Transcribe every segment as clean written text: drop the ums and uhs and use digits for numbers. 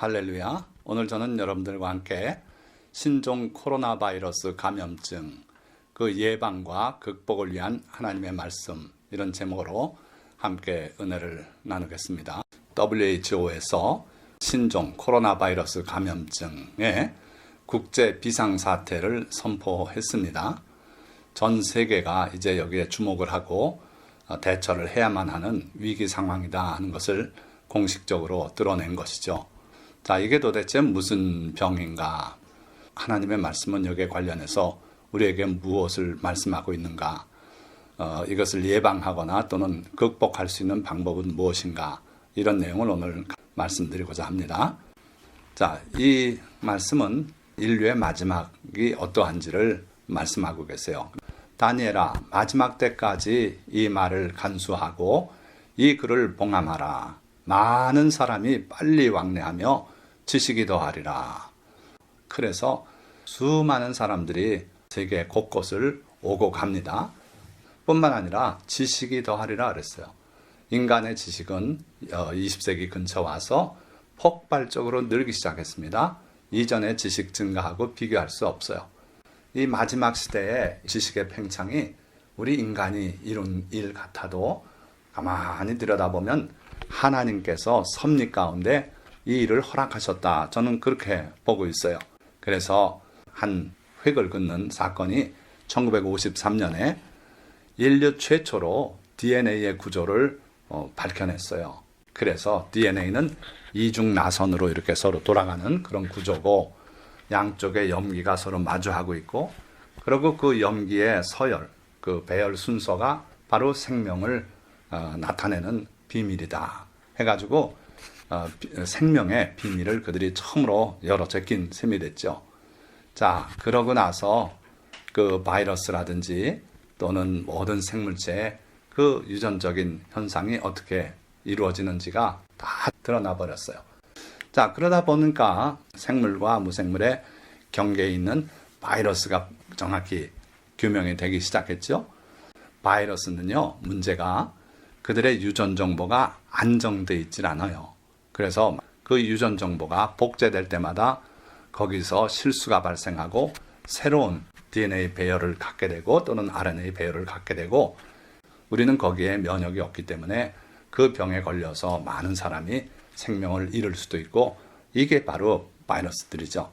할렐루야. 오늘 저는 여러분들과 함께 신종 코로나 바이러스 감염증 그 예방과 극복을 위한 하나님의 말씀 이런 제목으로 함께 은혜를 나누겠습니다. WHO에서 신종 코로나 바이러스 감염증의 국제 비상사태를 선포했습니다. 전 세계가 이제 여기에 주목을 하고 대처를 해야만 하는 위기 상황이다 하는 것을 공식적으로 드러낸 것이죠. 자, 이게 도대체 무슨 병인가? 하나님의 말씀은 여기에 관련해서 우리에게 무엇을 말씀하고 있는가? 이것을 예방하거나 또는 극복할 수 있는 방법은 무엇인가? 이런 내용을 오늘 말씀드리고자 합니다. 자, 이 말씀은 인류의 마지막이 어떠한지를 말씀하고 계세요. 다니엘아, 마지막 때까지 이 말을 간수하고 이 글을 봉함하라. 많은 사람이 빨리 왕래하며 지식이 더하리라. 그래서 수많은 사람들이 세계 곳곳을 오고 갑니다. 뿐만 아니라 지식이 더하리라 그랬어요. 인간의 지식은 20세기 근처 와서 폭발적으로 늘기 시작했습니다. 이전의 지식 증가하고 비교할 수 없어요. 이 마지막 시대의 지식의 팽창이 우리 인간이 이룬 일 같아도 가만히 들여다보면 하나님께서 섭리 가운데 이 일을 허락하셨다. 저는 그렇게 보고 있어요. 그래서 한 획을 긋는 사건이 1953년에 인류 최초로 DNA의 구조를 밝혀냈어요. 그래서 DNA는 이중나선으로 이렇게 서로 돌아가는 그런 구조고 양쪽의 염기가 서로 마주하고 있고 그리고 그 염기의 서열, 그 배열 순서가 바로 생명을 나타내는 비밀이다 해가지고 생명의 비밀을 그들이 처음으로 열어 제낀 셈이 됐죠. 자, 그러고 나서 그 바이러스라든지 또는 모든 생물체의 그 유전적인 현상이 어떻게 이루어지는지가 다 드러나 버렸어요. 자, 그러다 보니까 생물과 무생물의 경계에 있는 바이러스가 정확히 규명이 되기 시작했죠. 바이러스는요, 문제가 그들의 유전 정보가 안정되어 있질 않아요. 그래서 그 유전 정보가 복제될 때마다 거기서 실수가 발생하고 새로운 DNA 배열을 갖게 되고 또는 RNA 배열을 갖게 되고 우리는 거기에 면역이 없기 때문에 그 병에 걸려서 많은 사람이 생명을 잃을 수도 있고 이게 바로 바이러스들이죠.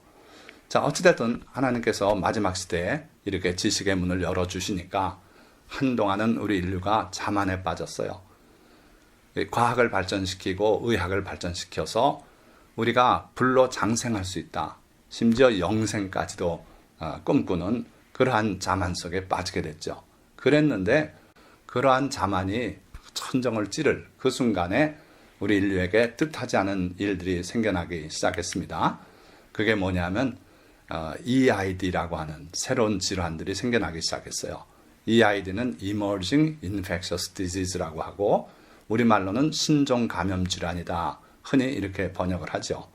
자, 어찌됐든 하나님께서 마지막 시대에 이렇게 지식의 문을 열어주시니까 한동안은 우리 인류가 자만에 빠졌어요. 과학을 발전시키고 의학을 발전시켜서 우리가 불로 장생할 수 있다. 심지어 영생까지도 꿈꾸는 그러한 자만 속에 빠지게 됐죠. 그랬는데 그러한 자만이 천정을 찌를 그 순간에 우리 인류에게 뜻하지 않은 일들이 생겨나기 시작했습니다. 그게 뭐냐면 EID라고 하는 새로운 질환들이 생겨나기 시작했어요. EID는 Emerging Infectious Disease라고 하고 우리말로는 신종 감염 질환이다. 흔히 이렇게 번역을 하죠.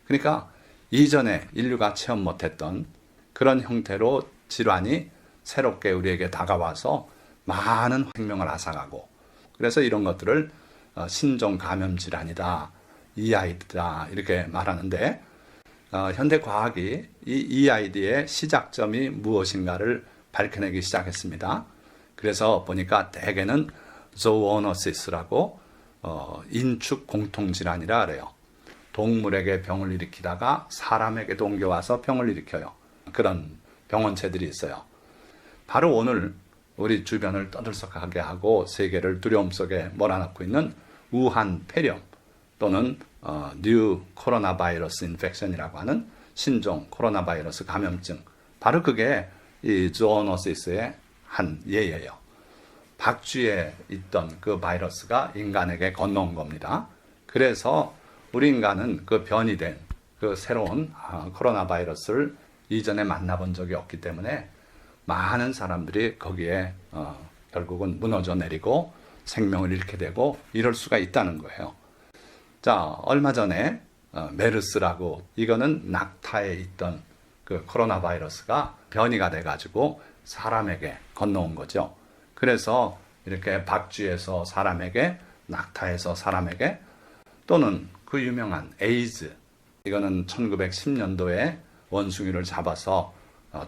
그러니까 이전에 인류가 체험 못했던 그런 형태로 질환이 새롭게 우리에게 다가와서 많은 생명을 앗아가고 그래서 이런 것들을 신종 감염 질환이다. EID다. 이렇게 말하는데 현대 과학이 이 EID의 시작점이 무엇인가를 밝혀내기 시작했습니다. 그래서 보니까 대개는 조어너시스라고 인축 공통질환이라 그래요. 동물에게 병을 일으키다가 사람에게도 옮겨와서 병을 일으켜요. 그런 병원체들이 있어요. 바로 오늘 우리 주변을 떠들썩하게 하고 세계를 두려움 속에 몰아넣고 있는 우한 폐렴 또는 뉴 코로나 바이러스 인펙션이라고 하는 신종 코로나 바이러스 감염증 바로 그게 이 조어너시스의 한 예예요. 박쥐에 있던 그 바이러스가 인간에게 건너온 겁니다. 그래서 우리 인간은 그 변이 된 그 새로운 코로나 바이러스를 이전에 만나본 적이 없기 때문에 많은 사람들이 거기에 결국은 무너져 내리고 생명을 잃게 되고 이럴 수가 있다는 거예요. 자, 얼마 전에 메르스라고 이거는 낙타에 있던 그 코로나 바이러스가 변이가 돼가지고 사람에게 건너온 거죠. 그래서 이렇게 박쥐에서 사람에게, 낙타에서 사람에게 또는 그 유명한 에이즈, 이거는 1910년도에 원숭이를 잡아서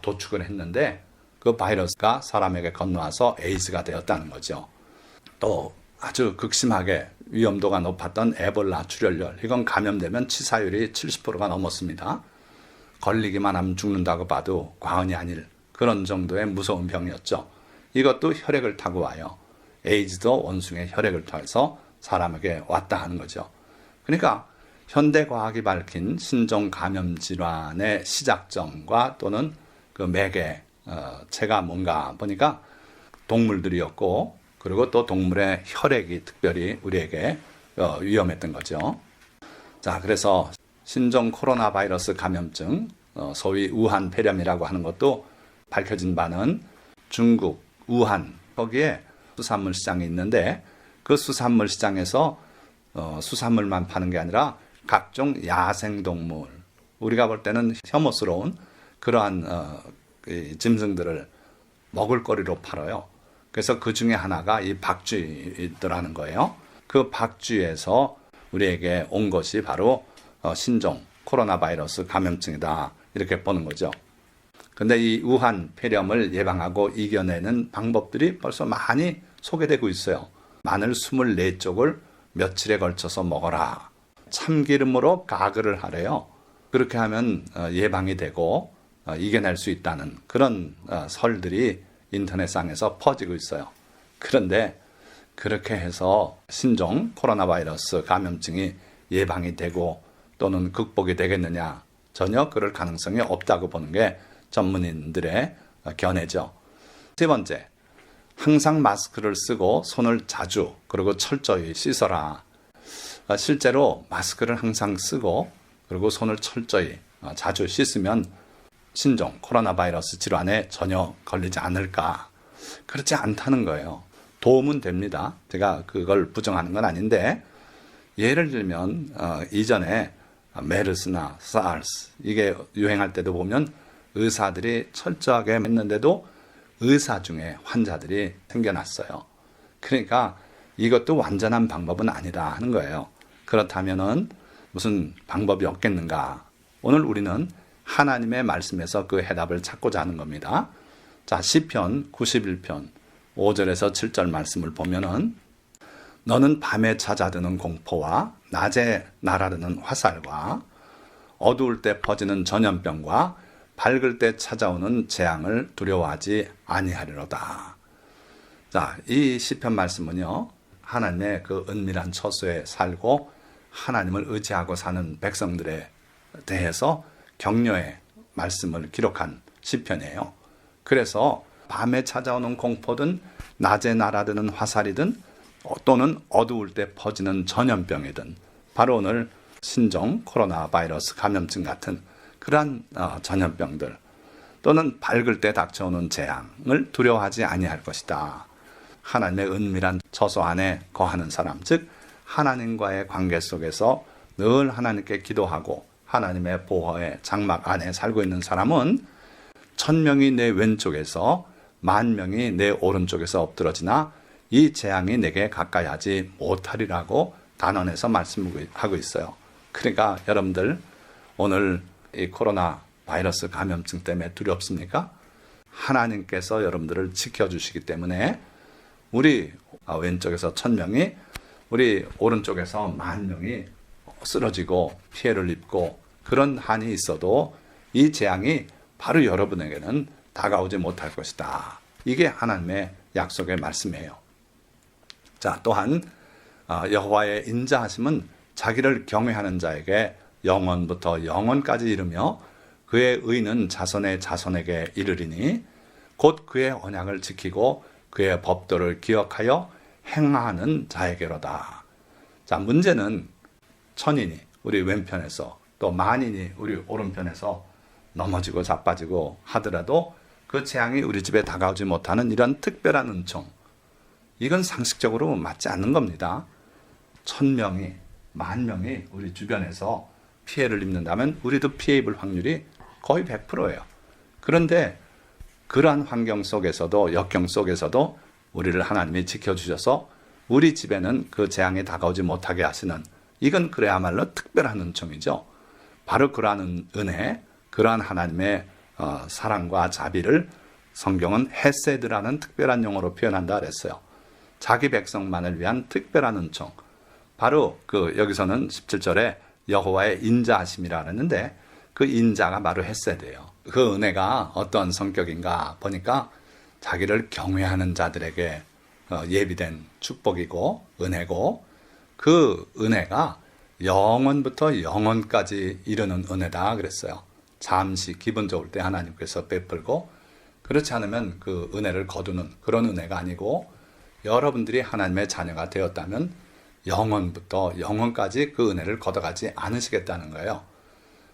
도축을 했는데 그 바이러스가 사람에게 건너와서 에이즈가 되었다는 거죠. 또 아주 극심하게 위험도가 높았던 에볼라 출혈열, 이건 감염되면 치사율이 70%가 넘었습니다. 걸리기만 하면 죽는다고 봐도 과언이 아닐 그런 정도의 무서운 병이었죠. 이것도 혈액을 타고 와요. 에이즈도 원숭이의 혈액을 통해서 사람에게 왔다 하는 거죠. 그러니까 현대과학이 밝힌 신종 감염 질환의 시작점과 또는 그 매개체가 뭔가 보니까 동물들이었고, 그리고 또 동물의 혈액이 특별히 우리에게 위험했던 거죠. 자, 그래서 신종 코로나 바이러스 감염증, 소위 우한 폐렴이라고 하는 것도 밝혀진 바는 중국 우한, 거기에 수산물 시장이 있는데 그 수산물 시장에서 수산물만 파는 게 아니라 각종 야생동물, 우리가 볼 때는 혐오스러운 그러한 짐승들을 먹을거리로 팔아요. 그래서 그 중에 하나가 이 박쥐더라는 거예요. 그 박쥐에서 우리에게 온 것이 바로 신종 코로나 바이러스 감염증이다, 이렇게 보는 거죠. 근데 이 우한 폐렴을 예방하고 이겨내는 방법들이 벌써 많이 소개되고 있어요. 마늘 24쪽을 며칠에 걸쳐서 먹어라. 참기름으로 가글을 하래요. 그렇게 하면 예방이 되고 이겨낼 수 있다는 그런 설들이 인터넷상에서 퍼지고 있어요. 그런데 그렇게 해서 신종 코로나 바이러스 감염증이 예방이 되고 또는 극복이 되겠느냐, 전혀 그럴 가능성이 없다고 보는 게 전문인들의 견해죠. 세 번째, 항상 마스크를 쓰고 손을 자주 그리고 철저히 씻어라. 실제로 마스크를 항상 쓰고 그리고 손을 철저히 자주 씻으면 신종 코로나 바이러스 질환에 전혀 걸리지 않을까? 그렇지 않다는 거예요. 도움은 됩니다. 제가 그걸 부정하는 건 아닌데, 예를 들면 이전에 메르스나 사르스 이게 유행할 때도 보면 의사들이 철저하게 했는데도 의사 중에 환자들이 생겨났어요. 그러니까 이것도 완전한 방법은 아니다 하는 거예요. 그렇다면은 무슨 방법이 없겠는가? 오늘 우리는 하나님의 말씀에서 그 해답을 찾고자 하는 겁니다. 자, 시편 91편 5절에서 7절 말씀을 보면은 너는 밤에 찾아드는 공포와 낮에 날아드는 화살과 어두울 때 퍼지는 전염병과 밝을 때 찾아오는 재앙을 두려워하지 아니하리로다. 자, 이 시편 말씀은요, 하나님의 그 은밀한 처소에 살고 하나님을 의지하고 사는 백성들에 대해서 격려의 말씀을 기록한 시편이에요. 그래서 밤에 찾아오는 공포든 낮에 날아드는 화살이든 또는 어두울 때 퍼지는 전염병이든 바로 오늘 신종 코로나 바이러스 감염증 같은 그러한 전염병들 또는 밝을 때 닥쳐오는 재앙을 두려워하지 아니할 것이다. 하나님의 은밀한 처소 안에 거하는 사람, 즉 하나님과의 관계 속에서 늘 하나님께 기도하고 하나님의 보호의 장막 안에 살고 있는 사람은 1000명이 내 왼쪽에서 10,000명이 내 오른쪽에서 엎드러지나 이 재앙이 내게 가까이 하지 못하리라고 단언해서 말씀하고 있어요. 그러니까 여러분들 오늘 이 코로나 바이러스 감염증 때문에 두렵습니까? 하나님께서 여러분들을 지켜주시기 때문에 우리 왼쪽에서 1000명이 우리 오른쪽에서 10,000명이 쓰러지고 피해를 입고 그런 한이 있어도 이 재앙이 바로 여러분에게는 다가오지 못할 것이다. 이게 하나님의 약속의 말씀이에요. 자, 또한 여호와의 인자하심은 자기를 경외하는 자에게 영원부터 영원까지 이르며 그의 의는 자손의 자손에게 이르리니 곧 그의 언약을 지키고 그의 법도를 기억하여 행하는 자에게로다. 자, 문제는 천인이 우리 왼편에서 또 만인이 우리 오른편에서 넘어지고 자빠지고 하더라도 그 재앙이 우리 집에 다가오지 못하는 이런 특별한 은총, 이건 상식적으로 맞지 않는 겁니다. 1000명이 10,000명이 우리 주변에서 피해를 입는다면 우리도 피해 입을 확률이 거의 100%예요. 그런데 그러한 환경 속에서도 역경 속에서도 우리를 하나님이 지켜주셔서 우리 집에는 그 재앙이 다가오지 못하게 하시는, 이건 그래야말로 특별한 은총이죠. 바로 그러한 은혜, 그러한 하나님의 사랑과 자비를 성경은 헤세드라는 특별한 용어로 표현한다 그랬어요. 자기 백성만을 위한 특별한 은총. 바로 여기서는 17절에 여호와의 인자하심이라 그랬는데 그 인자가 바로 헤세드예요. 그 은혜가 어떤 성격인가 보니까 자기를 경외하는 자들에게 예비된 축복이고 은혜고, 그 은혜가 영원부터 영원까지 이르는 은혜다 그랬어요. 잠시 기분 좋을 때 하나님께서 베풀고, 그렇지 않으면 그 은혜를 거두는 그런 은혜가 아니고, 여러분들이 하나님의 자녀가 되었다면 영원부터 영원까지 그 은혜를 걷어가지 않으시겠다는 거예요.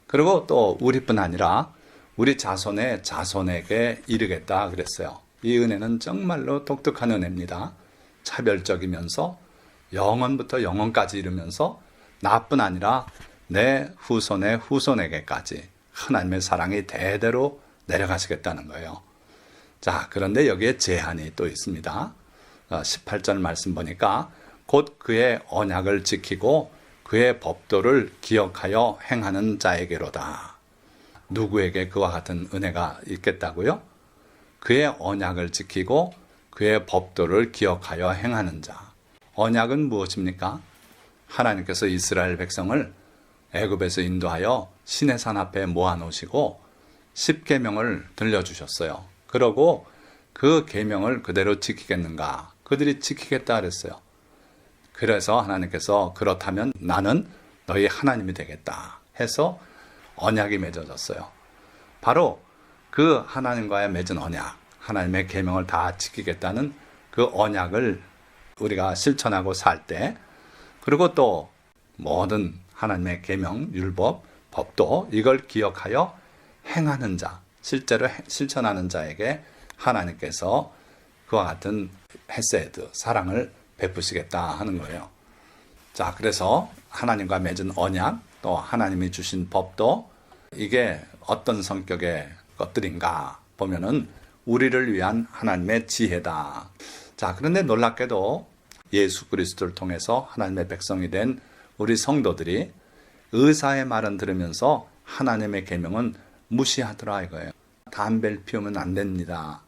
그리고 또 우리뿐 아니라 우리 자손의 자손에게 이르겠다 그랬어요. 이 은혜는 정말로 독특한 은혜입니다. 차별적이면서 영원부터 영원까지 이르면서 나뿐 아니라 내 후손의 후손에게까지 하나님의 사랑이 대대로 내려가시겠다는 거예요. 자, 그런데 여기에 제한이 또 있습니다. 18절 말씀 보니까 곧 그의 언약을 지키고 그의 법도를 기억하여 행하는 자에게로다. 누구에게 그와 같은 은혜가 있겠다고요? 그의 언약을 지키고 그의 법도를 기억하여 행하는 자. 언약은 무엇입니까? 하나님께서 이스라엘 백성을 애굽에서 인도하여 시내산 앞에 모아놓으시고 10계명을 들려주셨어요. 그러고 그 계명을 그대로 지키겠는가? 그들이 지키겠다 그랬어요. 그래서 하나님께서 그렇다면 나는 너희 하나님이 되겠다 해서 언약이 맺어졌어요. 바로 그 하나님과의 맺은 언약, 하나님의 계명을 다 지키겠다는 그 언약을 우리가 실천하고 살 때, 그리고 또 모든 하나님의 계명, 율법, 법도 이걸 기억하여 행하는 자, 실제로 실천하는 자에게 하나님께서 그와 같은 헤세드, 사랑을 베푸시겠다 하는 거예요. 자, 그래서 하나님과 맺은 언약, 또 하나님이 주신 법도 이게 어떤 성격의 것들인가 보면은 우리를 위한 하나님의 지혜다. 자, 그런데 놀랍게도 예수 그리스도를 통해서 하나님의 백성이 된 우리 성도들이 의사의 말은 들으면서 하나님의 계명은 무시하더라 이거예요. 담배를 피우면 안 됩니다.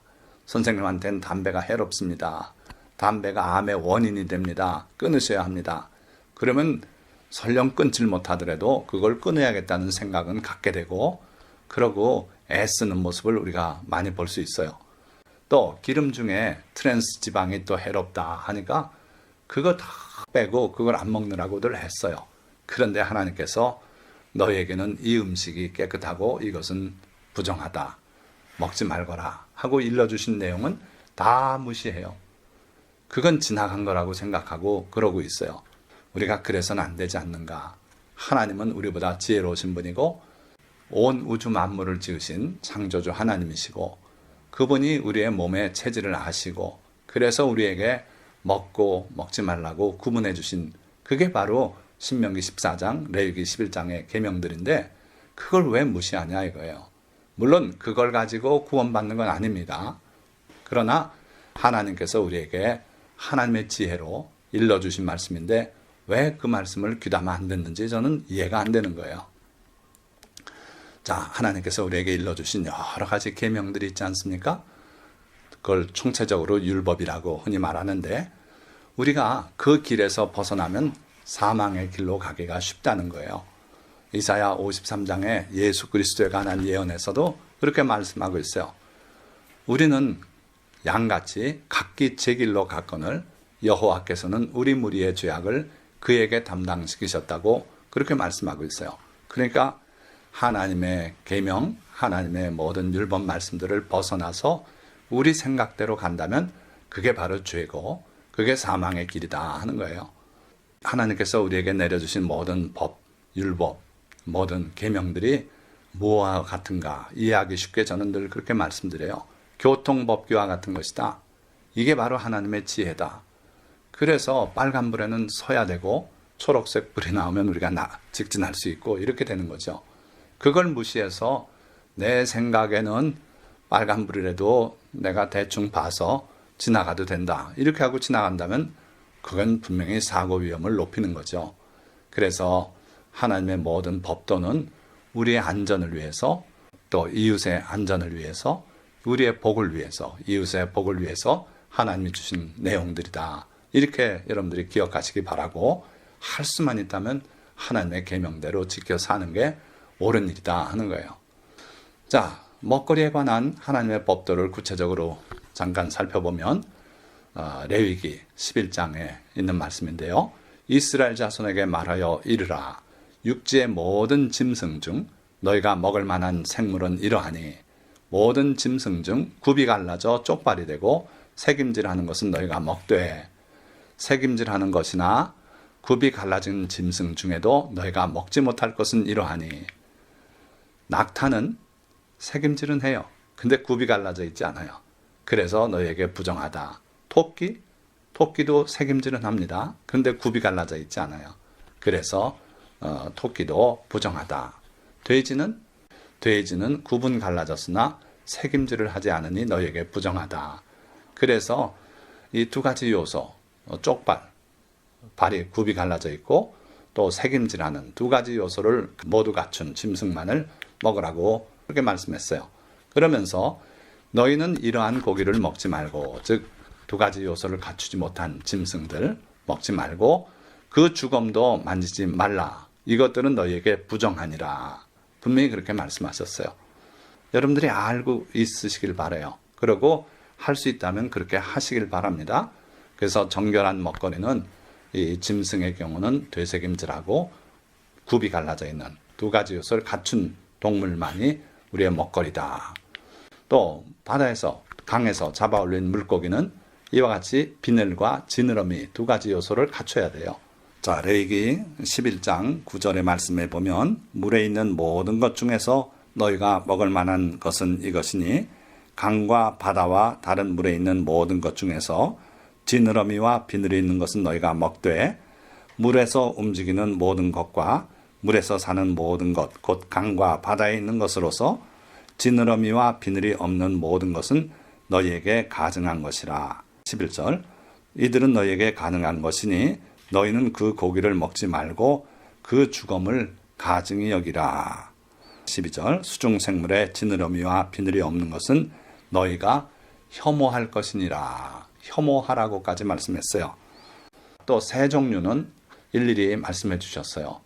선생님한테는 담배가 해롭습니다. 담배가 암의 원인이 됩니다. 끊으셔야 합니다. 그러면 설령 끊질 못하더라도 그걸 끊어야겠다는 생각은 갖게 되고, 그러고 애쓰는 모습을 우리가 많이 볼 수 있어요. 또 기름 중에 트랜스 지방이 또 해롭다 하니까 그거 다 빼고 그걸 안 먹느라고들 했어요. 그런데 하나님께서 너희에게는 이 음식이 깨끗하고 이것은 부정하다, 먹지 말거라 하고 일러주신 내용은 다 무시해요. 그건 지나간 거라고 생각하고 그러고 있어요. 우리가 그래서는 안 되지 않는가? 하나님은 우리보다 지혜로우신 분이고 온 우주 만물을 지으신 창조주 하나님이시고, 그분이 우리의 몸의 체질을 아시고, 그래서 우리에게 먹고 먹지 말라고 구분해 주신 그게 바로 신명기 14장, 레위기 11장의 계명들인데 그걸 왜 무시하냐 이거예요. 물론 그걸 가지고 구원받는 건 아닙니다. 그러나 하나님께서 우리에게 하나님의 지혜로 일러주신 말씀인데 왜 그 말씀을 귀담아 안 듣는지 저는 이해가 안 되는 거예요. 자, 하나님께서 우리에게 일러주신 여러 가지 계명들이 있지 않습니까? 그걸 총체적으로 율법이라고 흔히 말하는데 우리가 그 길에서 벗어나면 사망의 길로 가기가 쉽다는 거예요. 이사야 53장에 예수 그리스도에 관한 예언에서도 그렇게 말씀하고 있어요. 우리는 양같이 각기 제 길로 갔거늘 여호와께서는 우리 무리의 죄악을 그에게 담당시키셨다고 그렇게 말씀하고 있어요. 그러니까 하나님의 계명, 하나님의 모든 율법 말씀들을 벗어나서 우리 생각대로 간다면 그게 바로 죄고 그게 사망의 길이다 하는 거예요. 하나님께서 우리에게 내려주신 모든 법, 율법, 모든 계명들이 무엇과 같은가 이해하기 쉽게 저는 늘 그렇게 말씀드려요. 교통법규와 같은 것이다. 이게 바로 하나님의 지혜다. 그래서 빨간불에는 서야 되고 초록색 불이 나오면 우리가 직진할 수 있고 이렇게 되는 거죠. 그걸 무시해서 내 생각에는 빨간불이라도 내가 대충 봐서 지나가도 된다. 이렇게 하고 지나간다면 그건 분명히 사고 위험을 높이는 거죠. 그래서 하나님의 모든 법도는 우리의 안전을 위해서, 또 이웃의 안전을 위해서, 우리의 복을 위해서, 이웃의 복을 위해서 하나님이 주신 내용들이다. 이렇게 여러분들이 기억하시기 바라고, 할 수만 있다면 하나님의 계명대로 지켜 사는 게 옳은 일이다 하는 거예요. 자, 먹거리에 관한 하나님의 법도를 구체적으로 잠깐 살펴보면 레위기 11장에 있는 말씀인데요. 이스라엘 자손에게 말하여 이르라. 육지의 모든 짐승 중 너희가 먹을 만한 생물은 이러하니 모든 짐승 중 굽이 갈라져 쪽발이 되고 새김질하는 것은 너희가 먹되 새김질하는 것이나 굽이 갈라진 짐승 중에도 너희가 먹지 못할 것은 이러하니 낙타는 새김질은 해요. 근데 굽이 갈라져 있지 않아요. 그래서 너희에게 부정하다. 토끼도 새김질은 합니다. 그런데 굽이 갈라져 있지 않아요. 그래서 토끼도 부정하다. 돼지는 굽은 갈라졌으나 새김질을 하지 않으니 너희에게 부정하다. 그래서 이 두 가지 요소, 쪽발, 발이 굽이 갈라져 있고 또 새김질하는 두 가지 요소를 모두 갖춘 짐승만을 먹으라고 그렇게 말씀했어요. 그러면서 너희는 이러한 고기를 먹지 말고, 즉 두 가지 요소를 갖추지 못한 짐승들 먹지 말고 그 주검도 만지지 말라. 이것들은 너희에게 부정하니라. 분명히 그렇게 말씀하셨어요. 여러분들이 알고 있으시길 바라요. 그리고 할 수 있다면 그렇게 하시길 바랍니다. 그래서 정결한 먹거리는 이 짐승의 경우는 되새김질하고 굽이 갈라져 있는 두 가지 요소를 갖춘 동물만이 우리의 먹거리다. 또 바다에서, 강에서 잡아 올린 물고기는 이와 같이 비늘과 지느러미 두 가지 요소를 갖춰야 돼요. 자, 레위기 11장 9절의 말씀에 보면 물에 있는 모든 것 중에서 너희가 먹을 만한 것은 이것이니 강과 바다와 다른 물에 있는 모든 것 중에서 지느러미와 비늘이 있는 것은 너희가 먹되 물에서 움직이는 모든 것과 물에서 사는 모든 것, 곧 강과 바다에 있는 것으로서 지느러미와 비늘이 없는 모든 것은 너희에게 가증한 것이라. 11절 이들은 너희에게 가능한 것이니 너희는 그 고기를 먹지 말고 그 주검을 가증히 여기라. 12절 수중생물의 지느러미와 비늘이 없는 것은 너희가 혐오할 것이니라. 혐오하라고까지 말씀했어요. 또 새 종류는 일일이 말씀해 주셨어요.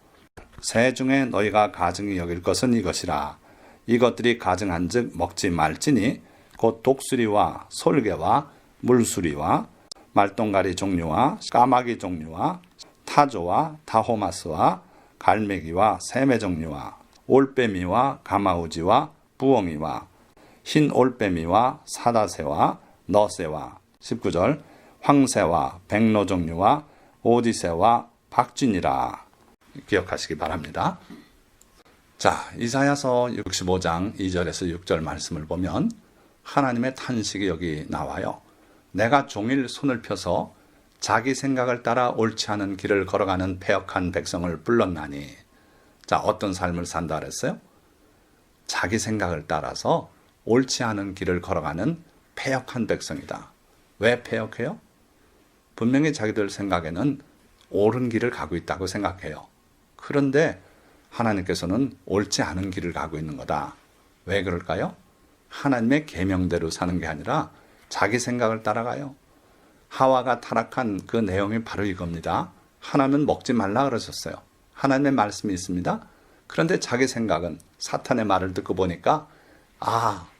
새 중에 너희가 가증히 여길 것은 이것이라. 이것들이 가증한 즉 먹지 말지니 곧 독수리와 솔개와 물수리와 말똥가리 종류와 까마귀 종류와 타조와 다호마스와 갈매기와 새매 종류와 올빼미와 가마우지와 부엉이와 흰 올빼미와 사다새와 너새와 19절 황새와 백로 종류와 오디새와 박쥐니라. 기억하시기 바랍니다. 자, 이사야서 65장 2절에서 6절 말씀을 보면 하나님의 탄식이 여기 나와요. 내가 종일 손을 펴서 자기 생각을 따라 옳지 않은 길을 걸어가는 패역한 백성을 불렀나니. 자, 어떤 삶을 산다 그랬어요? 자기 생각을 따라서 옳지 않은 길을 걸어가는 패역한 백성이다. 왜 패역해요? 분명히 자기들 생각에는 옳은 길을 가고 있다고 생각해요. 그런데 하나님께서는 옳지 않은 길을 가고 있는 거다. 왜 그럴까요? 하나님의 계명대로 사는 게 아니라 자기 생각을 따라가요. 하와가 타락한 그 내용이 바로 이겁니다. 하나님은 먹지 말라 그러셨어요. 하나님의 말씀이 있습니다. 그런데 자기 생각은 사탄의 말을 듣고 보니까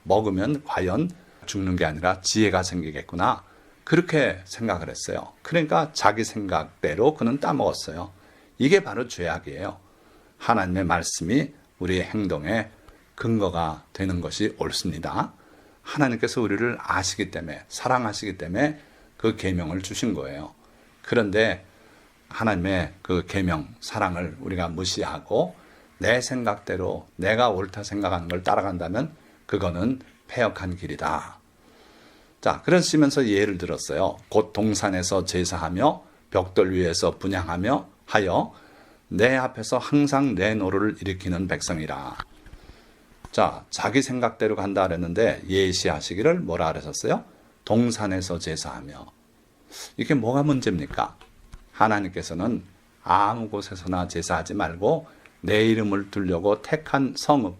먹으면 과연 죽는 게 아니라 지혜가 생기겠구나. 그렇게 생각을 했어요. 그러니까 자기 생각대로 그는 따먹었어요. 이게 바로 죄악이에요. 하나님의 말씀이 우리의 행동의 근거가 되는 것이 옳습니다. 하나님께서 우리를 아시기 때문에, 사랑하시기 때문에 그 계명을 주신 거예요. 그런데 하나님의 그 계명, 사랑을 우리가 무시하고 내 생각대로 내가 옳다 생각하는 걸 따라간다면 그거는 패역한 길이다. 자, 그러시면서 예를 들었어요. 곧 동산에서 제사하며 벽돌 위에서 분향하며 하여 내 앞에서 항상 내 노를 일으키는 백성이라. 자, 자기 생각대로 간다 그랬는데 예시하시기를 뭐라 그러셨어요? 동산에서 제사하며. 이게 뭐가 문제입니까? 하나님께서는 아무 곳에서나 제사하지 말고 내 이름을 두려고 택한 성읍,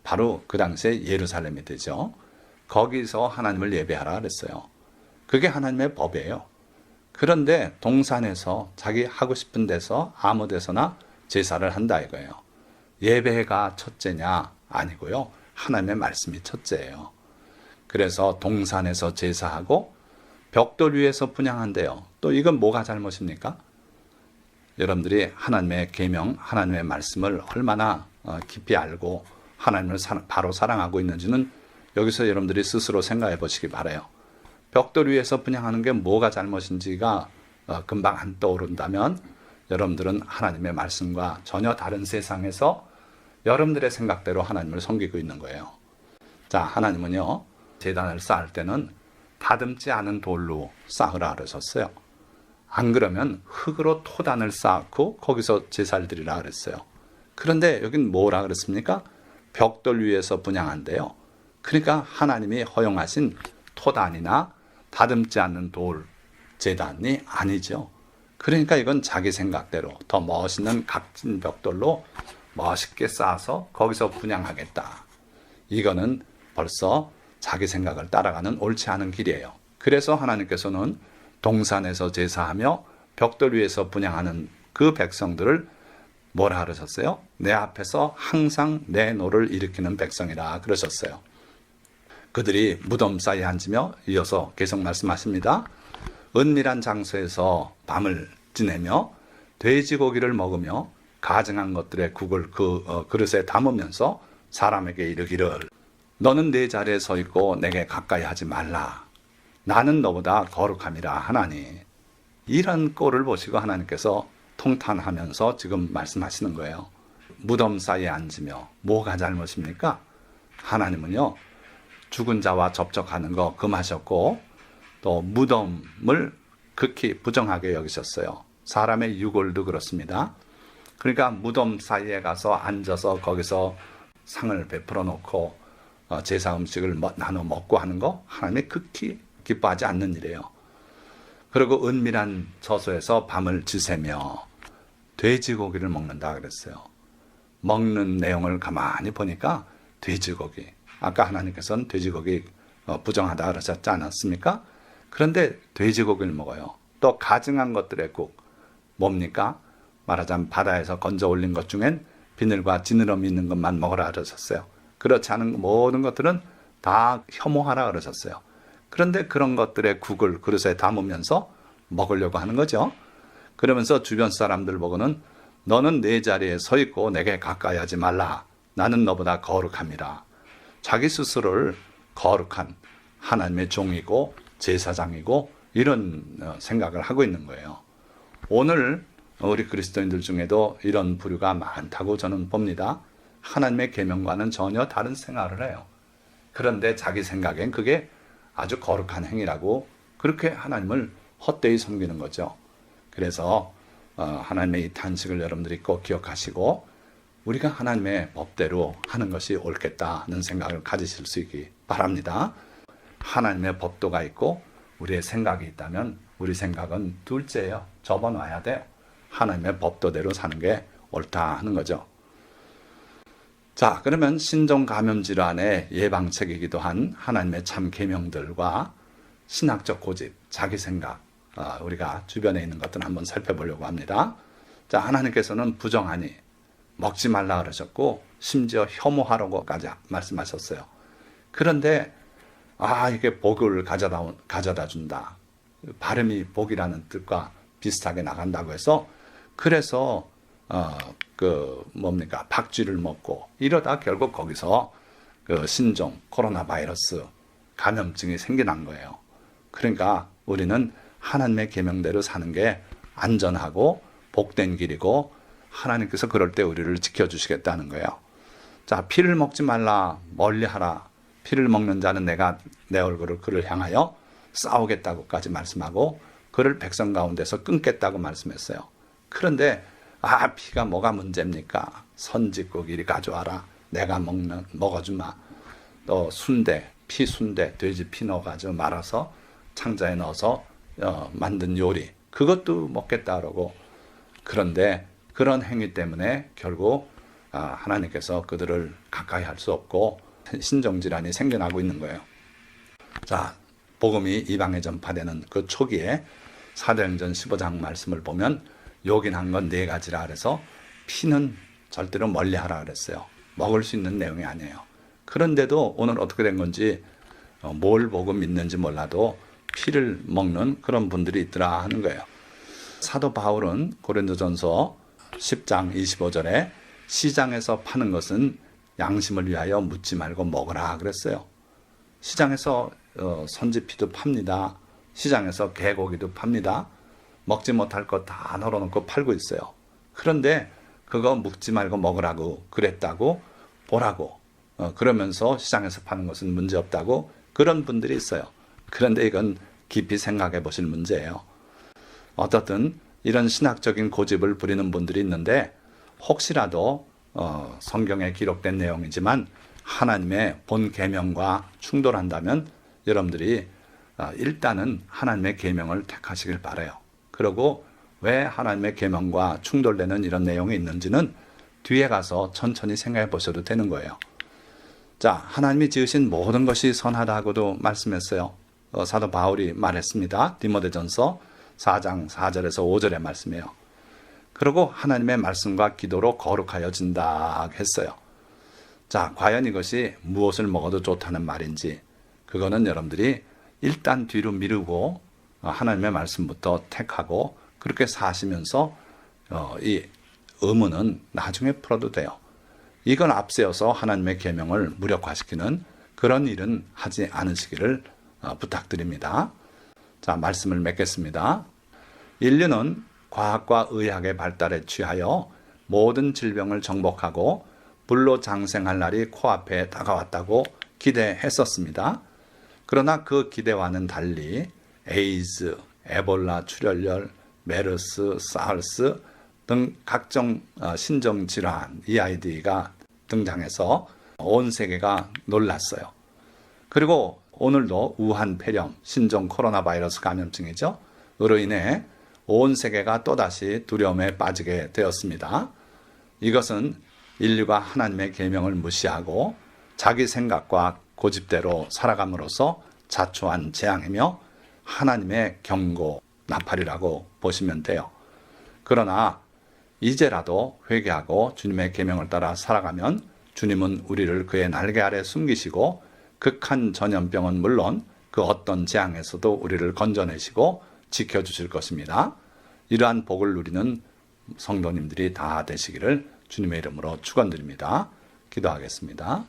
바로 그 당시에 예루살렘이 되죠. 거기서 하나님을 예배하라 그랬어요. 그게 하나님의 법이에요. 그런데 동산에서 자기 하고 싶은 데서 아무 데서나 제사를 한다 이거예요. 예배가 첫째냐? 아니고요. 하나님의 말씀이 첫째예요. 그래서 동산에서 제사하고 벽돌 위에서 분향한대요. 또 이건 뭐가 잘못입니까? 여러분들이 하나님의 계명, 하나님의 말씀을 얼마나 깊이 알고 하나님을 바로 사랑하고 있는지는 여기서 여러분들이 스스로 생각해 보시기 바라요. 벽돌 위에서 분향하는 게 뭐가 잘못인지가 금방 안 떠오른다면 여러분들은 하나님의 말씀과 전혀 다른 세상에서 여러분들의 생각대로 하나님을 섬기고 있는 거예요. 자, 하나님은요, 제단을 쌓을 때는 다듬지 않은 돌로 쌓으라 그러셨어요. 안 그러면 흙으로 토단을 쌓고 거기서 제사를 드리라 그랬어요. 그런데 여긴 뭐라 그랬습니까? 벽돌 위에서 분향한대요. 그러니까 하나님이 허용하신 토단이나 다듬지 않는 돌 제단이 아니죠. 그러니까 이건 자기 생각대로 더 멋있는 각진 벽돌로 멋있게 쌓아서 거기서 분향하겠다. 이거는 벌써 자기 생각을 따라가는 옳지 않은 길이에요. 그래서 하나님께서는 동산에서 제사하며 벽돌 위에서 분향하는 그 백성들을 뭐라 그러셨어요? 내 앞에서 항상 내 노를 일으키는 백성이라 그러셨어요. 그들이 무덤 사이에 앉으며 이어서 계속 말씀하십니다. 은밀한 장소에서 밤을 지내며 돼지고기를 먹으며 가증한 것들의 국을 그릇에 담으면서 사람에게 이르기를 너는 내 자리에 서 있고 내게 가까이 하지 말라. 나는 너보다 거룩함이라 하나니. 이런 꼴을 보시고 하나님께서 통탄하면서 지금 말씀하시는 거예요. 무덤 사이에 앉으며 뭐가 잘못입니까? 하나님은요, 죽은 자와 접촉하는 거 금하셨고 또 무덤을 극히 부정하게 여기셨어요. 사람의 유골도 그렇습니다. 그러니까 무덤 사이에 가서 앉아서 거기서 상을 베풀어 놓고 제사 음식을 나눠 먹고 하는 거 하나님이 극히 기뻐하지 않는 일이에요. 그리고 은밀한 처소에서 밤을 지새며 돼지고기를 먹는다 그랬어요. 먹는 내용을 가만히 보니까 돼지고기, 아까 하나님께서는 돼지고기 부정하다 그러셨지 않았습니까? 그런데 돼지고기를 먹어요. 또 가증한 것들의 국, 뭡니까? 말하자면 바다에서 건져 올린 것 중엔 비늘과 지느러미 있는 것만 먹으라 그러셨어요. 그렇지 않은 모든 것들은 다 혐오하라 그러셨어요. 그런데 그런 것들의 국을 그릇에 담으면서 먹으려고 하는 거죠. 그러면서 주변 사람들 보고는 너는 내 자리에 서 있고 내게 가까이 하지 말라. 나는 너보다 거룩함이라. 자기 스스로를 거룩한 하나님의 종이고 제사장이고 이런 생각을 하고 있는 거예요. 오늘 우리 그리스도인들 중에도 이런 부류가 많다고 저는 봅니다. 하나님의 계명과는 전혀 다른 생활을 해요. 그런데 자기 생각엔 그게 아주 거룩한 행위라고 그렇게 하나님을 헛되이 섬기는 거죠. 그래서 하나님의 이 탄식을 여러분들이 꼭 기억하시고 우리가 하나님의 법대로 하는 것이 옳겠다는 생각을 가지실 수 있기 바랍니다. 하나님의 법도가 있고 우리의 생각이 있다면 우리 생각은 둘째예요. 접어놔야 돼요. 하나님의 법도대로 사는 게 옳다 하는 거죠. 자, 그러면 신종 감염 질환의 예방책이기도 한 하나님의 참 계명들과 신학적 고집, 자기 생각, 우리가 주변에 있는 것들을 한번 살펴보려고 합니다. 자, 하나님께서는 부정하니 먹지 말라 그러셨고 심지어 혐오하라고까지 말씀하셨어요. 그런데 이게 복을 가져다 준다. 발음이 복이라는 뜻과 비슷하게 나간다고 해서 그래서 박쥐를 먹고 이러다 결국 거기서 신종 코로나 바이러스 감염증이 생겨난 거예요. 그러니까 우리는 하나님의 계명대로 사는 게 안전하고 복된 길이고 하나님께서 그럴 때 우리를 지켜주시겠다는 거예요. 자, 피를 먹지 말라, 멀리하라. 피를 먹는 자는 내가 내 얼굴을 그를 향하여 싸우겠다고까지 말씀하고 그를 백성 가운데서 끊겠다고 말씀했어요. 그런데 피가 뭐가 문제입니까? 선짓국 이리 가져와라. 내가 먹어주마. 또 순대, 피 순대, 돼지 피 넣어가지고 말아서 창자에 넣어서 만든 요리. 그것도 먹겠다 그러고 그런데 그런 행위 때문에 결국 하나님께서 그들을 가까이 할 수 없고 신종질환이 생겨나고 있는 거예요. 자, 복음이 이방에 전파되는 그 초기에 사도행전 15장 말씀을 보면 요긴한 건 4가지라 그래서 피는 절대로 멀리하라 그랬어요. 먹을 수 있는 내용이 아니에요. 그런데도 오늘 어떻게 된 건지 뭘 보고 믿는지 몰라도 피를 먹는 그런 분들이 있더라 하는 거예요. 사도 바울은 고린도전서 10장 25절에 시장에서 파는 것은 양심을 위하여 묻지 말고 먹으라 그랬어요. 시장에서 선지피도 팝니다. 시장에서 개고기도 팝니다. 먹지 못할 것 다 널어놓고 팔고 있어요. 그런데 그거 묵지 말고 먹으라고 그랬다고 보라고 그러면서 시장에서 파는 것은 문제없다고 그런 분들이 있어요. 그런데 이건 깊이 생각해 보실 문제예요. 어떻든 이런 신학적인 고집을 부리는 분들이 있는데 혹시라도 성경에 기록된 내용이지만 하나님의 본 계명과 충돌한다면 여러분들이 일단은 하나님의 계명을 택하시길 바라요. 그리고 왜 하나님의 계명과 충돌되는 이런 내용이 있는지는 뒤에 가서 천천히 생각해 보셔도 되는 거예요. 자, 하나님이 지으신 모든 것이 선하다고도 말씀했어요. 사도 바울이 말했습니다. 디모데전서 4장 4절에서 5절의 말씀이에요. 그리고 하나님의 말씀과 기도로 거룩하여진다 했어요. 자, 과연 이것이 무엇을 먹어도 좋다는 말인지 그거는 여러분들이 일단 뒤로 미루고 하나님의 말씀부터 택하고 그렇게 사시면서 이 의문은 나중에 풀어도 돼요. 이건 앞세워서 하나님의 계명을 무력화시키는 그런 일은 하지 않으시기를 부탁드립니다. 자, 말씀을 맺겠습니다. 인류는 과학과 의학의 발달에 취하여 모든 질병을 정복하고 불로 장생할 날이 코앞에 다가왔다고 기대했었습니다. 그러나 그 기대와는 달리 에이즈, 에볼라 출혈열, 메르스, 사르스 등 각종 신종질환 EID가 등장해서 온 세계가 놀랐어요. 그리고 오늘도 우한 폐렴, 신종 코로나 바이러스 감염증이죠. 으로 인해 온 세계가 또다시 두려움에 빠지게 되었습니다. 이것은 인류가 하나님의 계명을 무시하고 자기 생각과 고집대로 살아감으로써 자초한 재앙이며 하나님의 경고, 나팔이라고 보시면 돼요. 그러나 이제라도 회개하고 주님의 계명을 따라 살아가면 주님은 우리를 그의 날개 아래 숨기시고 극한 전염병은 물론 그 어떤 재앙에서도 우리를 건져내시고 지켜주실 것입니다. 이러한 복을 누리는 성도님들이 다 되시기를 주님의 이름으로 축원드립니다. 기도하겠습니다.